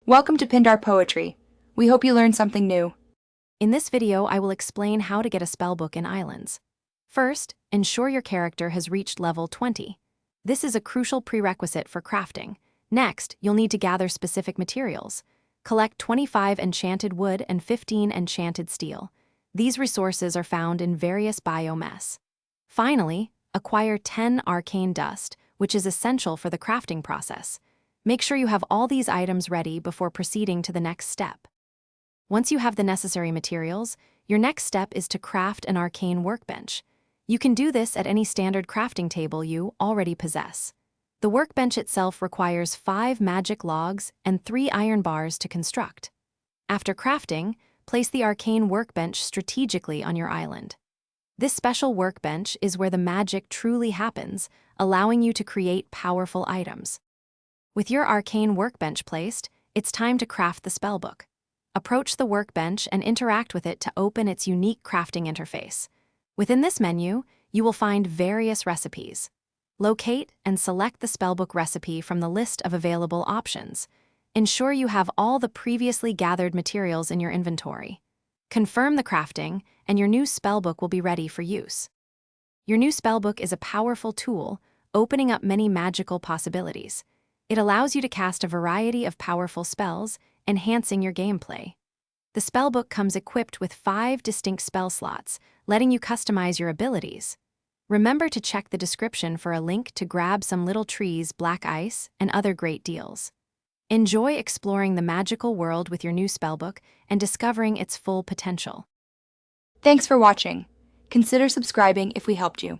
Welcome to Pindar Poetry. We hope you learned something new. In this video, I will explain how to get a spellbook in Islands. First, ensure your character has reached level 20. This is a crucial prerequisite for crafting. Next, you'll need to gather specific materials. Collect 25 enchanted wood and 15 enchanted steel. These resources are found in various biomes. Finally, acquire 10 arcane dust, which is essential for the crafting process. Make sure you have all these items ready before proceeding to the next step. Once you have the necessary materials, your next step is to craft an arcane workbench. You can do this at any standard crafting table you already possess. The workbench itself requires 5 magic logs and 3 iron bars to construct. After crafting, place the arcane workbench strategically on your island. This special workbench is where the magic truly happens, allowing you to create powerful items. With your arcane workbench placed, it's time to craft the spellbook. Approach the workbench and interact with it to open its unique crafting interface. Within this menu, you will find various recipes. Locate and select the spellbook recipe from the list of available options. Ensure you have all the previously gathered materials in your inventory. Confirm the crafting, and your new spellbook will be ready for use. Your new spellbook is a powerful tool, opening up many magical possibilities. It allows you to cast a variety of powerful spells, enhancing your gameplay. The spellbook comes equipped with 5 distinct spell slots, letting you customize your abilities. Remember to check the description for a link to grab some little trees, black ice, and other great deals. Enjoy exploring the magical world with your new spellbook and discovering its full potential. Thanks for watching. Consider subscribing if we helped you.